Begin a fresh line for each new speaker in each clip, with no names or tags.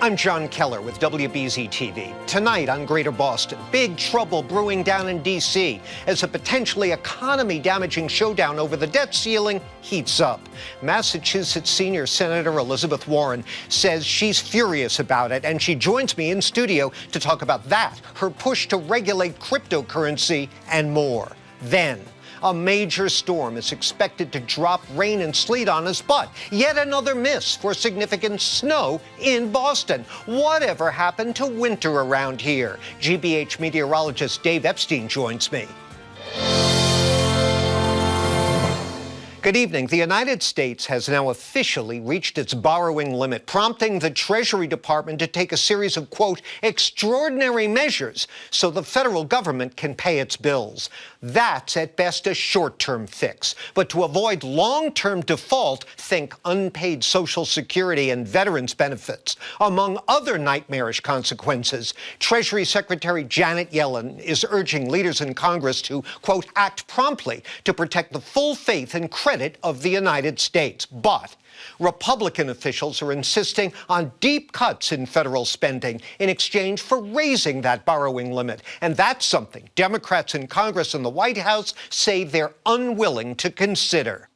I'm Jon Keller with WBZ-TV. Tonight on Greater Boston, big trouble brewing down in D.C. as a potentially economy-damaging showdown over the debt ceiling heats up. Massachusetts Senior Senator Elizabeth Warren says she's furious about it, and she joins me in studio to talk about that, her push to regulate cryptocurrency, and more. Then, a major storm is expected to drop rain and sleet on us, but yet another miss for significant snow in Boston. Whatever happened to winter around here? GBH meteorologist Dave Epstein joins me. Good evening. The United States has now officially reached its borrowing limit, prompting the Treasury Department to take a series of, quote, extraordinary measures so the federal government can pay its bills. That's at best a short-term fix. But to avoid long-term default, think unpaid Social Security and veterans benefits. Among other nightmarish consequences, Treasury Secretary Janet Yellen is urging leaders in Congress to, quote, act promptly to protect the full faith and credit of the United States. But Republican officials are insisting on deep cuts in federal spending in exchange for raising that borrowing limit. And that's something Democrats in Congress and the White House say they're unwilling to consider.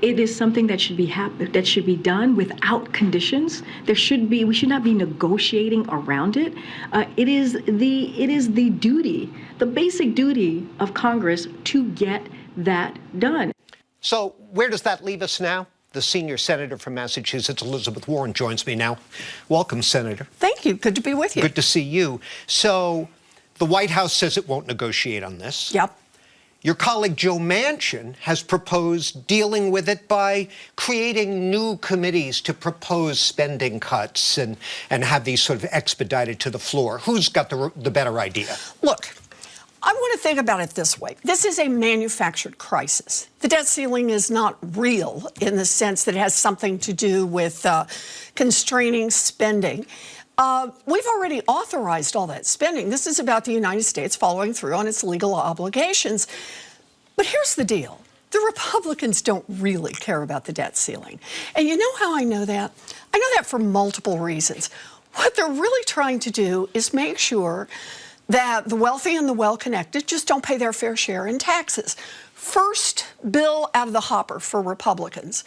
It is something that should be done without conditions. We should not be negotiating around it. It is the duty, the basic duty of Congress to get that done.
So where does that leave us now? The senior senator from Massachusetts, Elizabeth Warren, joins me now. Welcome, Senator.
Thank you. Good to be with you.
Good to see you. So the White House says it won't negotiate on this.
Yep.
Your colleague Joe Manchin has proposed dealing with it by creating new committees to propose spending cuts and have these sort of expedited to the floor. Who's got the better idea?
Look, I want to think about it this way. This is a manufactured crisis. The debt ceiling is not real in the sense that it has something to do with constraining spending. We've already authorized all that spending. This is about the United States following through on its legal obligations. But here's the deal. The Republicans don't really care about the debt ceiling. And you know how I know that? I know that for multiple reasons. What they're really trying to do is make sure that the wealthy and the well-connected just don't pay their fair share in taxes. First bill out of the hopper for Republicans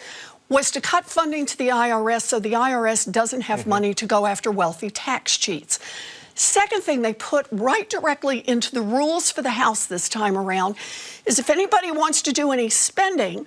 was to cut funding to the IRS so the IRS doesn't have money to go after wealthy tax cheats. Second thing they put right directly into the rules for the House this time around is if anybody wants to do any spending,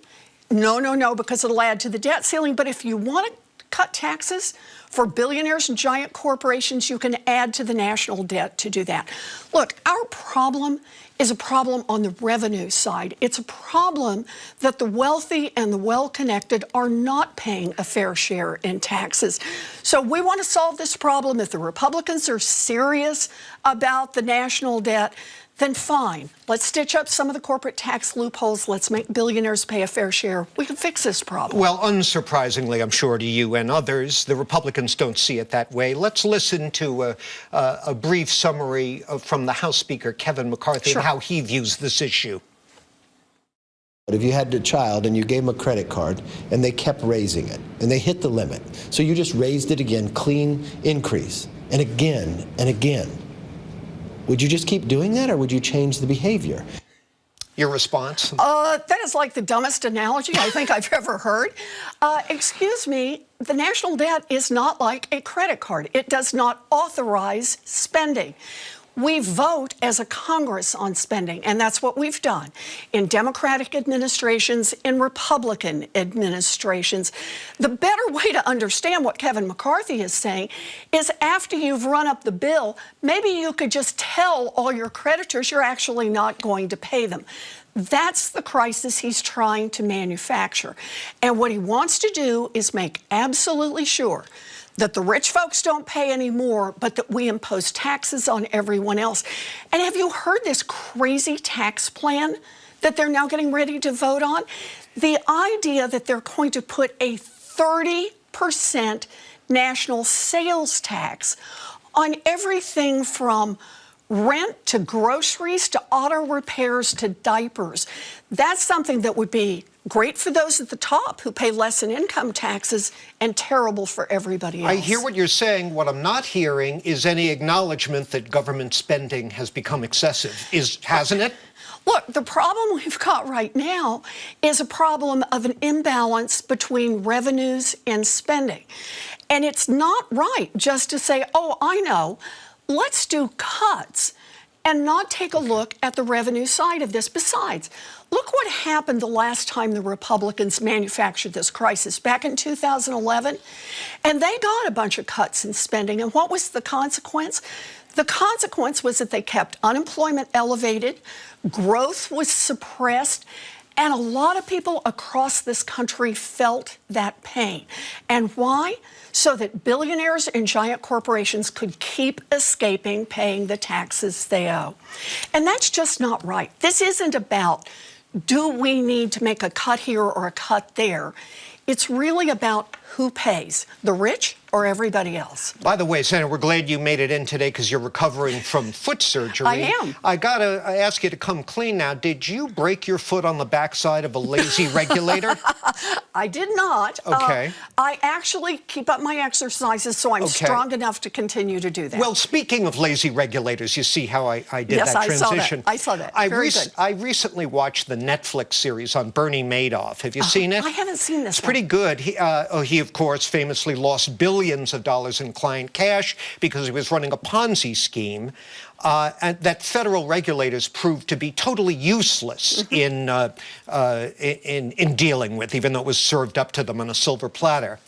no, because it'll add to the debt ceiling, but if you want to cut taxes for billionaires and giant corporations, you can add to the national debt to do that. Look, our problem is a problem on the revenue side. It's a problem that the wealthy and the well-connected are not paying a fair share in taxes. So we want to solve this problem. If the Republicans are serious about the national debt, then fine. Let's stitch up some of the corporate tax loopholes. Let's make billionaires pay a fair share. We can fix this problem.
Well, unsurprisingly, I'm sure to you and others, the Republicans don't see it that way. Let's listen to a brief summary from the House Speaker, Kevin McCarthy, of how he views this issue.
But if you had a child and you gave them a credit card and they kept raising it and they hit the limit, so you just raised it again, clean increase, and again and again, would you just keep doing that, or would you change the behavior?
Your response?
That is like the dumbest analogy I think I've ever heard. Excuse me, the national debt is not like a credit card. It does not authorize spending. We vote as a Congress on spending, and that's what we've done in Democratic administrations, in Republican administrations. The better way to understand what Kevin McCarthy is saying is after you've run up the bill, maybe you could just tell all your creditors you're actually not going to pay them. That's the crisis he's trying to manufacture. And what he wants to do is make absolutely sure that the rich folks don't pay any more, but that we impose taxes on everyone else. And have you heard this crazy tax plan that they're now getting ready to vote on? The idea that they're going to put a 30% national sales tax on everything from rent to groceries to auto repairs to diapers. That's something that would be great for those at the top who pay less in income taxes and terrible for everybody else.
I hear what you're saying. What I'm not hearing is any acknowledgement that government spending has become excessive. Hasn't it?
Look, the problem we've got right now is a problem of an imbalance between revenues and spending. And it's not right just to say, oh, I know, let's do cuts and not take a look at the revenue side of this. Besides, look what happened the last time the Republicans manufactured this crisis, back in 2011. And they got a bunch of cuts in spending. And what was the consequence? The consequence was that they kept unemployment elevated, growth was suppressed, and a lot of people across this country felt that pain. And why? So that billionaires and giant corporations could keep escaping paying the taxes they owe. And that's just not right. This isn't about, do we need to make a cut here or a cut there? It's really about who pays, the rich or everybody else.
By the way, Senator, we're glad you made it in today because you're recovering from foot surgery.
I am.
I got to ask you to come clean now. Did you break your foot on the backside of a lazy regulator?
I did not.
Okay.
I actually keep up my exercises, so I'm strong enough to continue to do that.
Well, speaking of lazy regulators, you see how I did
yes,
that transition.
I saw that. Very good.
I recently watched the Netflix series on Bernie Madoff. Have you seen it?
I haven't seen this.
It's pretty good. He, of course, famously lost billions of dollars in client cash because he was running a Ponzi scheme. And that federal regulators proved to be totally useless in dealing with, even though it was served up to them on a silver platter.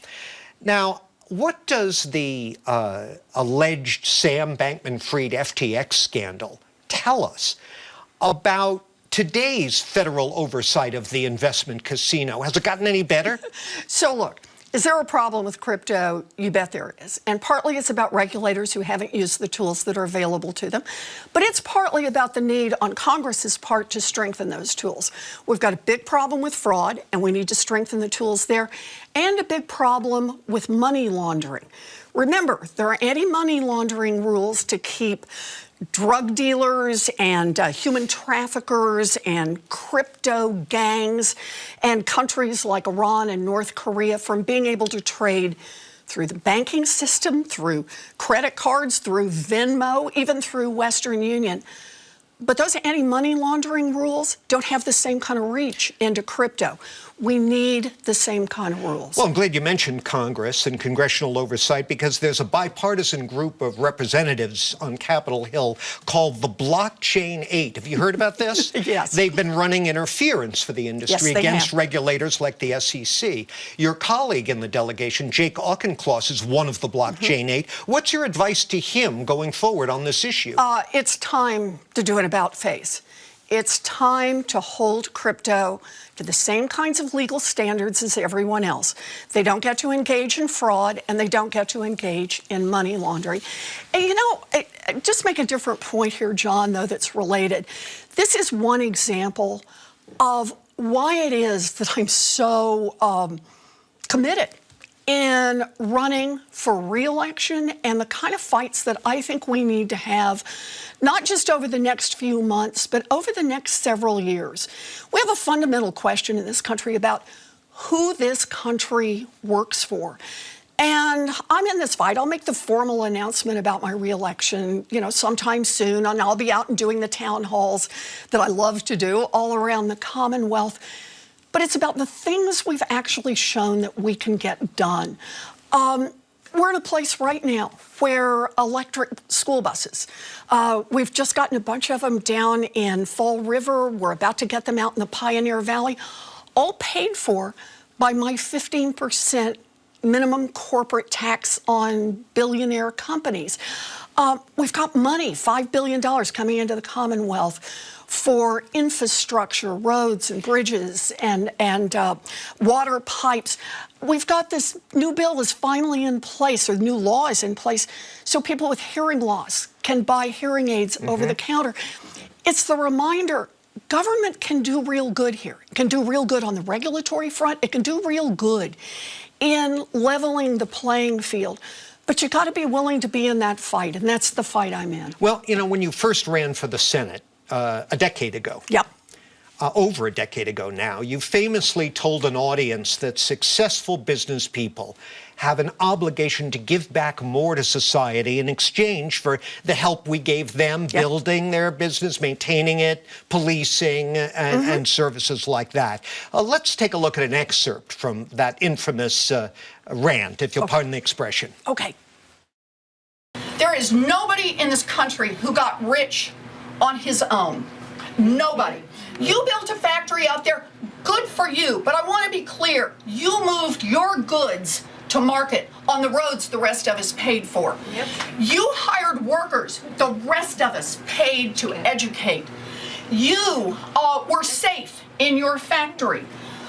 Now, what does the alleged Sam Bankman-Fried FTX scandal tell us about today's federal oversight of the investment casino? Has it gotten any better?
So look, is there a problem with crypto? You bet there is. And partly it's about regulators who haven't used the tools that are available to them. But it's partly about the need on Congress's part to strengthen those tools. We've got a big problem with fraud, and we need to strengthen the tools there, and a big problem with money laundering. Remember, there are anti-money laundering rules to keep drug dealers and human traffickers and crypto gangs and countries like Iran and North Korea from being able to trade through the banking system, through credit cards, through Venmo, even through Western Union. But those anti-money laundering rules don't have the same kind of reach into crypto. We need the same kind of rules.
Well, I'm glad you mentioned Congress and congressional oversight because there's a bipartisan group of representatives on Capitol Hill called the Blockchain 8. Have you heard about this?
Yes.
They've been running interference for the industry against
have.
regulators like the SEC. Your colleague in the delegation, Jake Auchincloss, is one of the Blockchain 8. What's your advice to him going forward on this issue?
It's time to do an about-face. It's time to hold crypto to the same kinds of legal standards as everyone else. They don't get to engage in fraud, and they don't get to engage in money laundering. And you know, just make a different point here, John, though, that's related. This is one example of why it is that I'm so committed in running for re-election and the kind of fights that I think we need to have, not just over the next few months, but over the next several years. We have a fundamental question in this country about who this country works for. And I'm in this fight. I'll make the formal announcement about my re-election, sometime soon, and I'll be out and doing the town halls that I love to do all around the Commonwealth. But it's about the things we've actually shown that we can get done. We're in a place right now where electric school buses, we've just gotten a bunch of them down in Fall River. We're about to get them out in the Pioneer Valley, all paid for by my 15% minimum corporate tax on billionaire companies. We've got money, $5 billion coming into the Commonwealth for infrastructure, roads and bridges and water pipes. We've got this new bill is finally in place, or new law is in place, so people with hearing loss can buy hearing aids over the counter. It's the reminder, government can do real good here. It can do real good on the regulatory front. It can do real good in leveling the playing field. But you got to be willing to be in that fight, and that's the fight I'm in.
Well, when you first ran for the Senate, a decade ago.
Yep.
over a decade ago now, you famously told an audience that successful business people have an obligation to give back more to society in exchange for the help we gave them building their business, maintaining it, policing, and services like that. Let's take a look at an excerpt from that infamous rant, if you'll pardon the expression.
Okay. There is nobody in this country who got rich on his own. Nobody. You built a factory out there, good for you, but I want to be clear, you moved your goods to market on the roads the rest of us paid for. Yep. You hired workers, the rest of us paid to educate. You were safe in your factory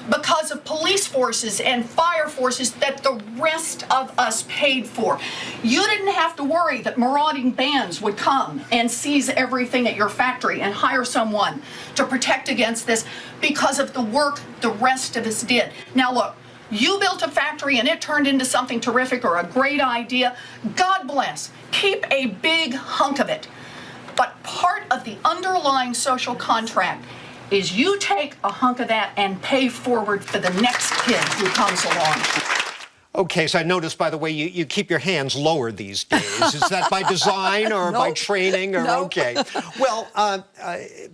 because of police forces and fire forces that the rest of us paid for. You didn't have to worry that marauding bands would come and seize everything at your factory and hire someone to protect against this because of the work the rest of us did. Now look, you built a factory and it turned into something terrific or a great idea. God bless. Keep a big hunk of it. But part of the underlying social contract is you take a hunk of that and pay forward for the next kid who comes along.
Okay, so I noticed, by the way, you keep your hands lower these days. Is that by design or by training? Or okay. Well,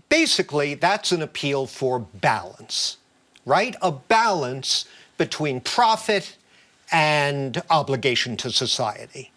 basically, that's an appeal for balance, right? A balance between profit and obligation to society.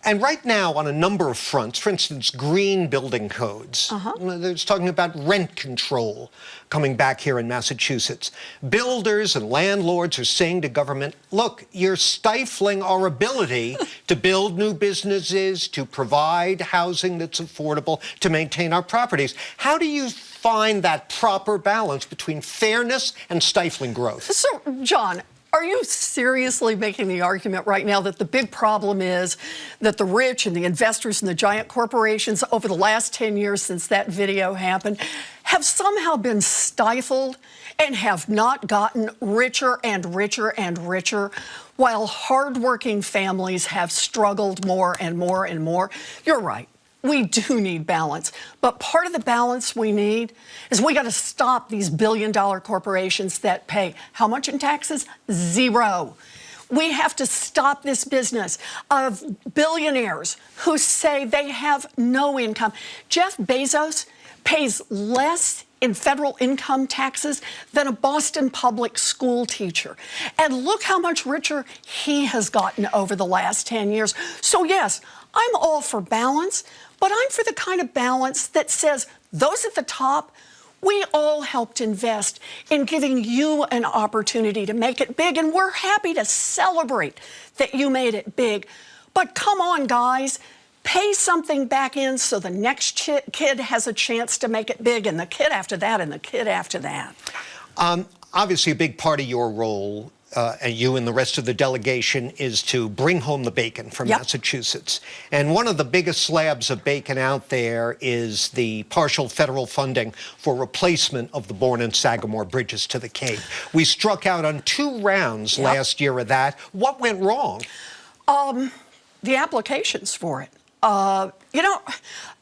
And right now, on a number of fronts, for instance, green building codes, there's talking about rent control coming back here in Massachusetts. Builders and landlords are saying to government, look, you're stifling our ability to build new businesses, to provide housing that's affordable, to maintain our properties. How do you find that proper balance between fairness and stifling growth?
So, John, are you seriously making the argument right now that the big problem is that the rich and the investors and the giant corporations over the last 10 years since that video happened have somehow been stifled and have not gotten richer and richer and richer, while hardworking families have struggled more and more and more? You're right. We do need balance, but part of the balance we need is we got to stop these billion-dollar corporations that pay how much in taxes? Zero. We have to stop this business of billionaires who say they have no income. Jeff Bezos pays less in federal income taxes than a Boston public school teacher. And look how much richer he has gotten over the last 10 years. So yes, I'm all for balance, but I'm for the kind of balance that says those at the top, we all helped invest in giving you an opportunity to make it big, and we're happy to celebrate that you made it big. But come on, guys, pay something back in so the next kid has a chance to make it big, and the kid after that, and the kid after that.
Obviously, a big part of your role, and you and the rest of the delegation, is to bring home the bacon from Massachusetts. And one of the biggest slabs of bacon out there is the partial federal funding for replacement of the Bourne and Sagamore bridges to the Cape. We struck out on 2 rounds last year of that. What went wrong?
The applications for it. You know,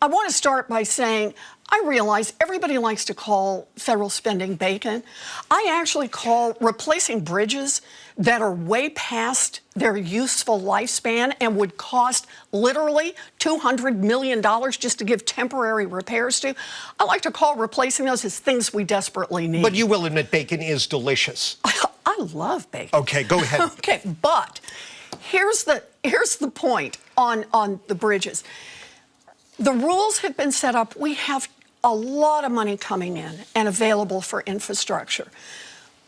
I want to start by saying I realize everybody likes to call federal spending bacon. I actually call replacing bridges that are way past their useful lifespan and would cost literally $200 million just to give temporary repairs to. I like to call replacing those as things we desperately need.
But you will admit bacon is delicious.
I love bacon.
Okay, go ahead.
Okay, but here's the point on the bridges. The rules have been set up. We have a lot of money coming in and available for infrastructure.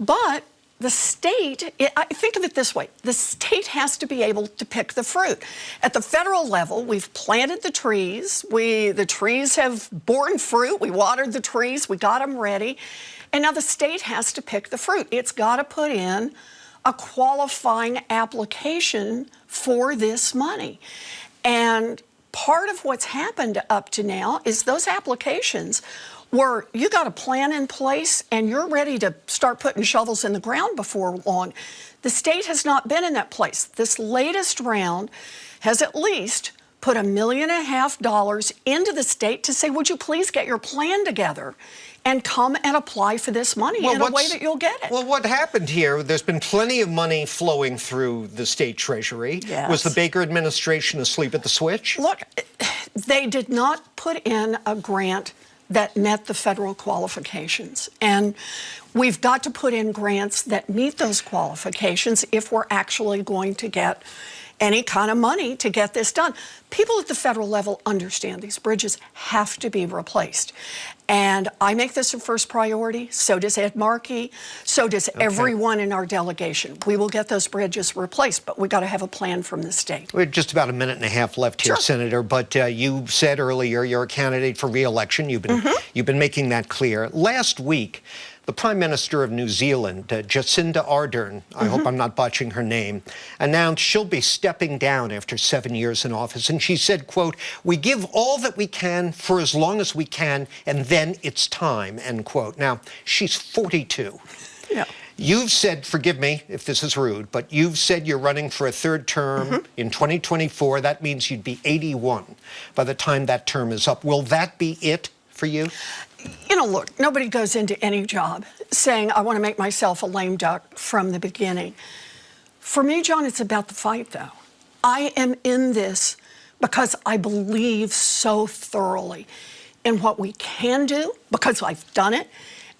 But the state, I think of it this way, the state has to be able to pick the fruit. At the federal level, we've planted the trees. The trees have borne fruit. We watered the trees. We got them ready. And now the state has to pick the fruit. It's got to put in a qualifying application for this money. And part of what's happened up to now is those applications where you got a plan in place and you're ready to start putting shovels in the ground before long. The state has not been in that place. This latest round has at least put $1.5 million into the state to say, would you please get your plan together and come and apply for this money in a way that you'll get it.
Well, what happened here, there's been plenty of money flowing through the state treasury.
Yes.
Was the Baker administration asleep at the switch?
Look, they did not put in a grant that met the federal qualifications. And we've got to put in grants that meet those qualifications if we're actually going to get any kind of money to get this done. People at the federal level understand these bridges have to be replaced. And I make this a first priority. So does Ed Markey. So does everyone in our delegation. We will get those bridges replaced, but we've got to have a plan from the state.
We have just about a minute and a half left here,
Sure.
Senator. But you said earlier you're a candidate for re-election. You've been making that clear. Last week, the Prime Minister of New Zealand, Jacinda Ardern, I hope I'm not botching her name, announced she'll be stepping down after 7 years in office. And she said, quote, "We give all that we can for as long as we can, and then it's time," end quote. Now, she's 42.
Yeah.
You've said, forgive me if this is rude, but you've said you're running for a third term in 2024. That means you'd be 81 by the time that term is up. Will that be it for you?
You know, look, nobody goes into any job saying, I want to make myself a lame duck from the beginning. For me, John, it's about the fight, though. I am in this because I believe so thoroughly in what we can do, because I've done it,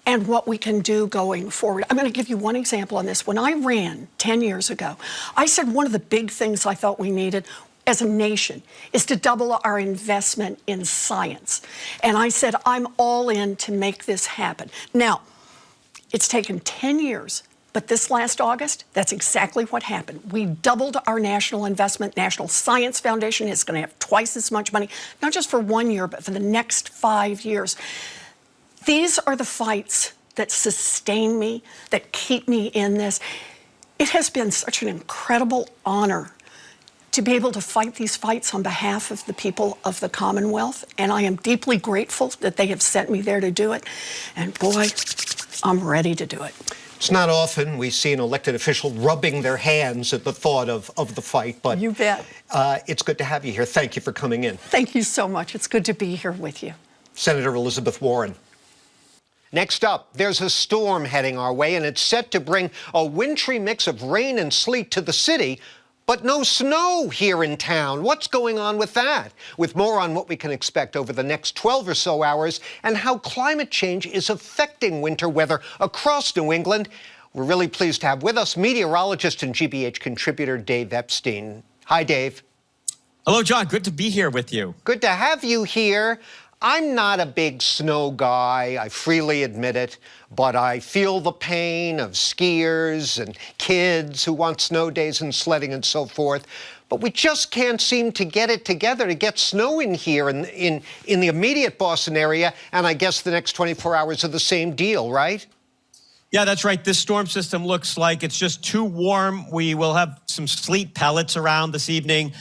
and what we can do going forward. I'm going to give you one example on this. When I ran 10 years ago, I said one of the big things I thought we needed as a nation is to double our investment in science. And I said, I'm all in to make this happen. Now, it's taken 10 years, but this last August, that's exactly what happened. We doubled our national investment. National Science Foundation is going to have twice as much money, not just for 1 year, but for the next 5 years. These are the fights that sustain me, that keep me in this. It has been such an incredible honor to be able to fight these fights on behalf of the people of the Commonwealth, and I am deeply grateful that they have sent me there to do it, and boy, I'm ready to do it.
It's not often we see an elected official rubbing their hands at the thought of the fight, but
You bet.
It's good to have you here. Thank you for coming in.
Thank you so much. It's good to be here with you.
Senator Elizabeth Warren. Next up, there's a storm heading our way, and it's set to bring a wintry mix of rain and sleet to the city, but no snow here in town. What's going on with that? With more on what we can expect over the next 12 or so hours and how climate change is affecting winter weather across New England, we're really pleased to have with us meteorologist and GBH contributor Dave Epstein. Hi, Dave.
Hello, John. Good to be here with you.
Good to have you here. I'm not a big snow guy, I freely admit it, but I feel the pain of skiers and kids who want snow days and sledding and so forth. But we just can't seem to get it together to get snow in here in the immediate Boston area, and I guess the next 24 hours are the same deal, right?
Yeah, that's right. This storm system looks like it's just too warm. We will have some sleet pellets around this evening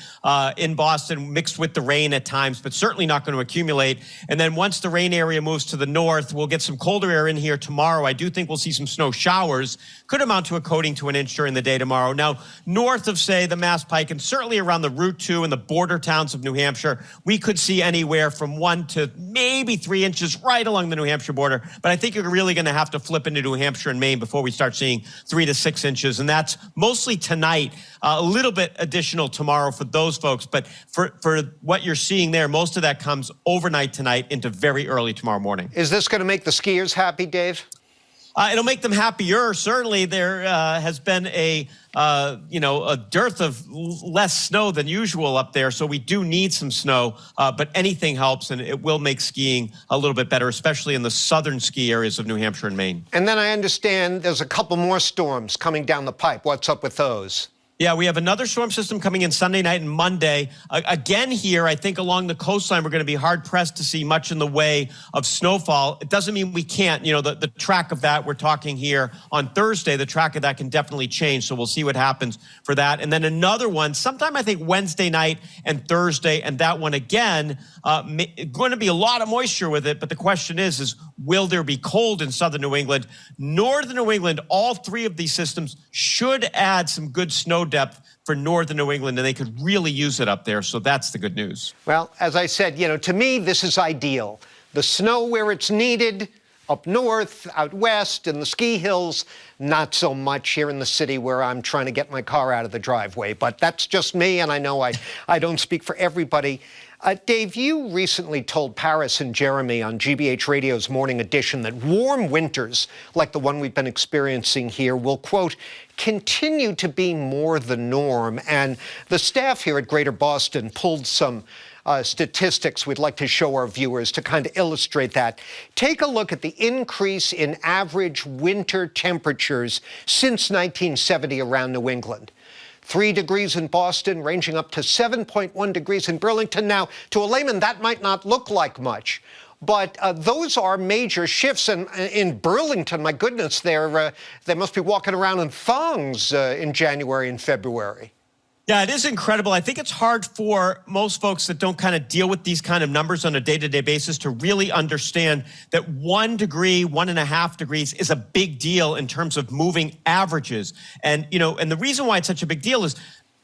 in Boston, mixed with the rain at times, but certainly not going to accumulate. And then once the rain area moves to the north, we'll get some colder air in here tomorrow. I do think we'll see some snow showers. Could amount to a coating to an inch during the day tomorrow. Now, north of, say, the Mass Pike, and certainly around the Route 2 and the border towns of New Hampshire, we could see anywhere from 1 to maybe 3 inches right along the New Hampshire border. But I think you're really going to have to flip into New Hampshire and Maine before we start seeing 3 to 6 inches. And that's mostly tonight, a little bit additional tomorrow for those folks. But for what you're seeing there, most of that comes overnight tonight into very early tomorrow morning.
Is this going to make the skiers happy, Dave?
It'll make them happier. Certainly, there has been a dearth of less snow than usual up there, so we do need some snow. But anything helps, and it will make skiing a little bit better, especially in the southern ski areas of New Hampshire and Maine.
And then I understand there's a couple more storms coming down the pipe. What's up with those?
Yeah, we have another storm system coming in Sunday night and Monday. Again here, I think along the coastline, we're going to be hard-pressed to see much in the way of snowfall. It doesn't mean we can't. You know, the track of that, we're talking here on Thursday, the track of that can definitely change. So we'll see what happens for that. And then another one, sometime I think Wednesday night and Thursday, and that one again, going to be a lot of moisture with it. But the question is will there be cold in southern New England? Northern New England, all three of these systems should add some good snow depth for northern New England, and they could really use it up there. So that's the good news.
Well, as I said, to me, this is ideal. The snow where it's needed, up north, out west, in the ski hills, not so much here in the city where I'm trying to get my car out of the driveway. But that's just me, and I know I don't speak for everybody. Dave, you recently told Paris and Jeremy on GBH Radio's Morning Edition that warm winters, like the one we've been experiencing here, will, quote, continue to be more the norm. And the staff here at Greater Boston pulled some statistics we'd like to show our viewers to kind of illustrate that. Take a look at the increase in average winter temperatures since 1970 around New England. 3 degrees in Boston, ranging up to 7.1 degrees in Burlington. Now, to a layman, that might not look like much, but those are major shifts. And in Burlington, my goodness, they must be walking around in thongs in January and February.
Yeah, it is incredible. I think it's hard for most folks that don't kind of deal with these kind of numbers on a day-to-day basis to really understand that 1 degree, 1.5 degrees is a big deal in terms of moving averages. And, and the reason why it's such a big deal is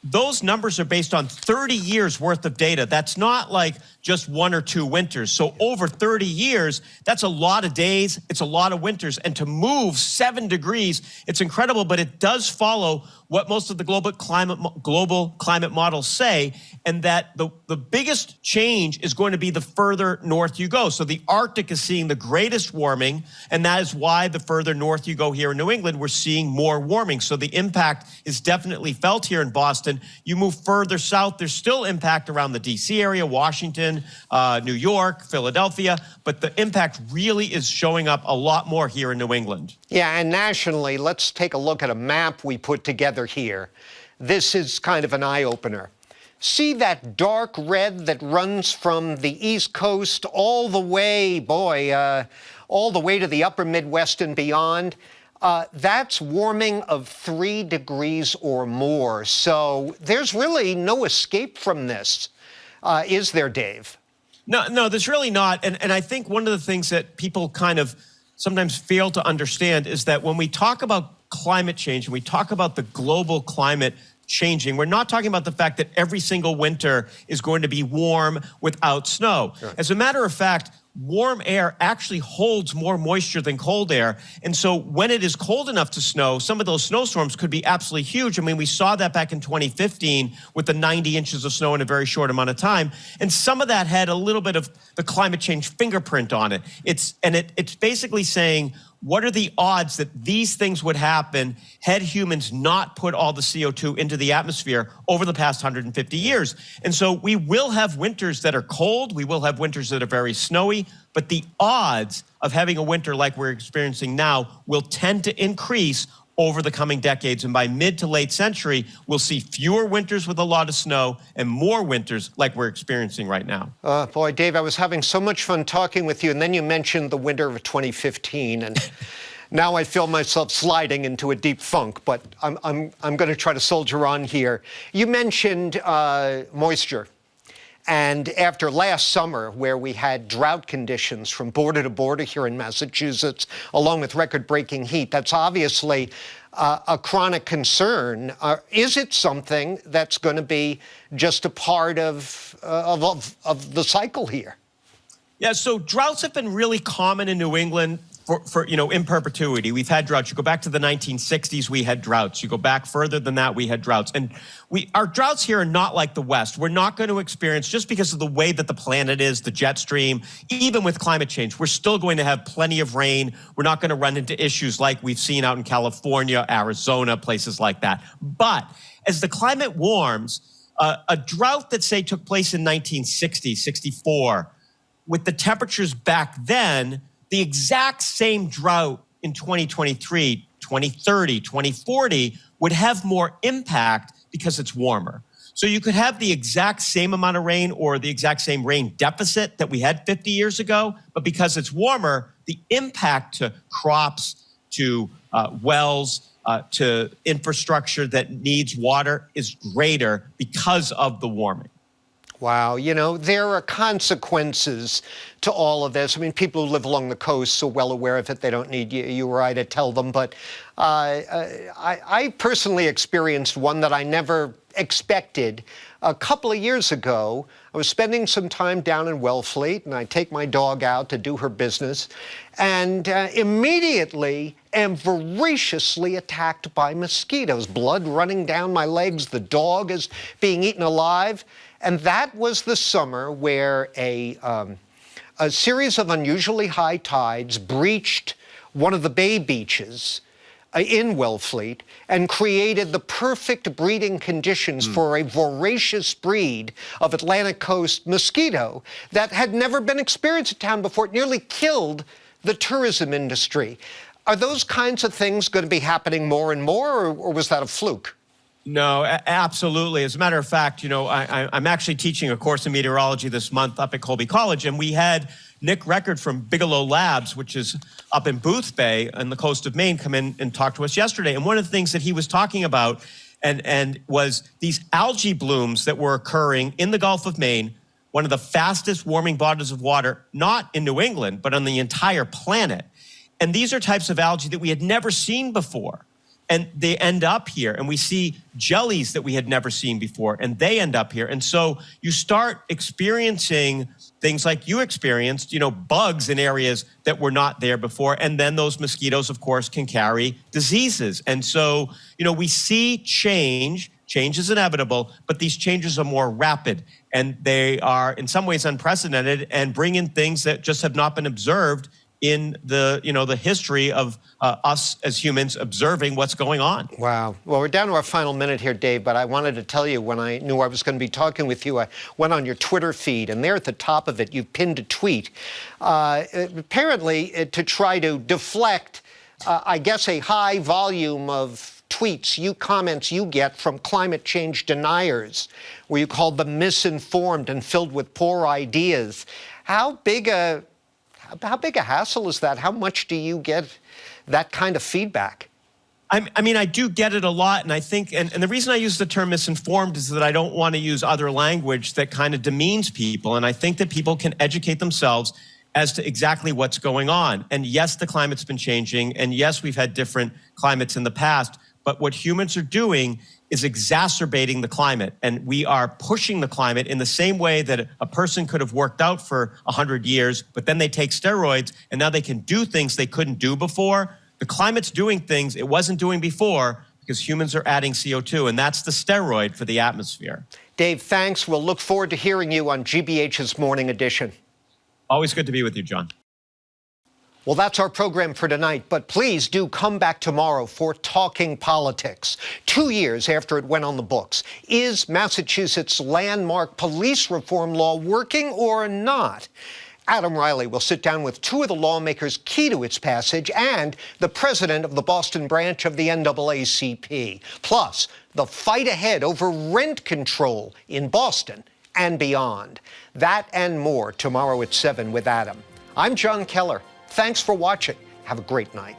those numbers are based on 30 years worth of data. That's not like just 1 or 2 winters. So over 30 years, that's a lot of days. It's a lot of winters. And to move 7 degrees, it's incredible, but it does follow what most of the global climate models say, and that the biggest change is going to be the further north you go. So the Arctic is seeing the greatest warming, and that is why the further north you go here in New England, we're seeing more warming. So the impact is definitely felt here in Boston. You move further south, there's still impact around the DC area, Washington, New York, Philadelphia, but the impact really is showing up a lot more here in New England.
Yeah, and nationally, let's take a look at a map we put together here. This is kind of an eye-opener. See that dark red that runs from the East Coast all the way, all the way to the upper Midwest and beyond? That's warming of 3 degrees or more. So there's really no escape from this, is there, Dave?
No, there's really not. And I think one of the things that people kind of sometimes fail to understand is that when we talk about climate change and we talk about the global climate changing, we're not talking about the fact that every single winter is going to be warm without snow. Sure. As a matter of fact, warm air actually holds more moisture than cold air. And so when it is cold enough to snow, some of those snowstorms could be absolutely huge. I mean, we saw that back in 2015 with the 90 inches of snow in a very short amount of time. And some of that had a little bit of the climate change fingerprint on it. It's basically saying, what are the odds that these things would happen had humans not put all the CO2 into the atmosphere over the past 150 years? And so we will have winters that are cold. We will have winters that are very snowy. But the odds of having a winter like we're experiencing now will tend to increase over the coming decades. And by mid to late century, we'll see fewer winters with a lot of snow and more winters like we're experiencing right now.
Boy, Dave, I was having so much fun talking with you, and then you mentioned the winter of 2015, and now I feel myself sliding into a deep funk, but I'm going to try to soldier on here. You mentioned moisture. And after last summer, where we had drought conditions from border to border here in Massachusetts, along with record-breaking heat, that's obviously a chronic concern. Is it something that's going to be just a part of the cycle here?
Yeah, so droughts have been really common in New England for in perpetuity. We've had droughts. You go back to the 1960s, we had droughts. You go back further than that, we had droughts. And our droughts here are not like the West. We're not going to experience, just because of the way that the planet is, the jet stream, even with climate change, we're still going to have plenty of rain. We're not going to run into issues like we've seen out in California, Arizona, places like that. But as the climate warms, a drought that, say, took place in 1960, 64, with the temperatures back then, the exact same drought in 2023, 2030, 2040 would have more impact because it's warmer. So you could have the exact same amount of rain or the exact same rain deficit that we had 50 years ago, but because it's warmer, the impact to crops, to wells, to infrastructure that needs water is greater because of the warming.
Wow. You know, there are consequences to all of this. I mean, people who live along the coast are well aware of it. They don't need you or I to tell them. But I personally experienced one that I never expected. A couple of years ago, I was spending some time down in Wellfleet, and I take my dog out to do her business, and immediately am voraciously attacked by mosquitoes. Blood running down my legs. The dog is being eaten alive. And that was the summer where a series of unusually high tides breached one of the bay beaches in Wellfleet and created the perfect breeding conditions for a voracious breed of Atlantic coast mosquito that had never been experienced in town before. It nearly killed the tourism industry. Are those kinds of things going to be happening more and more, or was that a fluke?
No, absolutely. As a matter of fact, you know, I'm actually teaching a course in meteorology this month up at Colby College, and we had Nick Record from Bigelow Labs, which is up in Booth Bay on the coast of Maine, come in and talk to us yesterday. And one of the things that he was talking about and was these algae blooms that were occurring in the Gulf of Maine, one of the fastest warming bodies of water, not in New England, but on the entire planet. And these are types of algae that we had never seen before. And they end up here, and we see jellies that we had never seen before, and they end up here. And so you start experiencing things like you experienced, you know, bugs in areas that were not there before. And then those mosquitoes, of course, can carry diseases. And so, you know, we see change. Change is inevitable, but these changes are more rapid, and they are in some ways unprecedented and bring in things that just have not been observed in the, you know, the history of us as humans observing what's going on.
Wow. Well, we're down to our final minute here, Dave, but I wanted to tell you, when I knew I was going to be talking with you, I went on your Twitter feed, and there at the top of it, you pinned a tweet, apparently to try to deflect, I guess, a high volume of tweets, comments you get from climate change deniers, where you called them misinformed and filled with poor ideas. How big a hassle is that? How much do you get that kind of feedback?
I mean, I do get it a lot, and I think, and the reason I use the term misinformed is that I don't want to use other language that kind of demeans people, and I think that people can educate themselves as to exactly what's going on. And yes, the climate's been changing, and yes, we've had different climates in the past, but what humans are doing is exacerbating the climate, and we are pushing the climate in the same way that a person could have worked out for 100 years, but then they take steroids, and now they can do things they couldn't do before. The climate's doing things it wasn't doing before because humans are adding CO2, and that's the steroid for the atmosphere.
Dave, thanks. We'll look forward to hearing you on GBH's Morning Edition.
Always good to be with you, John.
Well, that's our program for tonight, but please do come back tomorrow for Talking Politics. 2 years after it went on the books, is Massachusetts' landmark police reform law working or not? Adam Riley will sit down with two of the lawmakers key to its passage and the president of the Boston branch of the NAACP. Plus, the fight ahead over rent control in Boston and beyond. That and more tomorrow at 7 with Adam. I'm Jon Keller. Thanks for watching. Have a great night.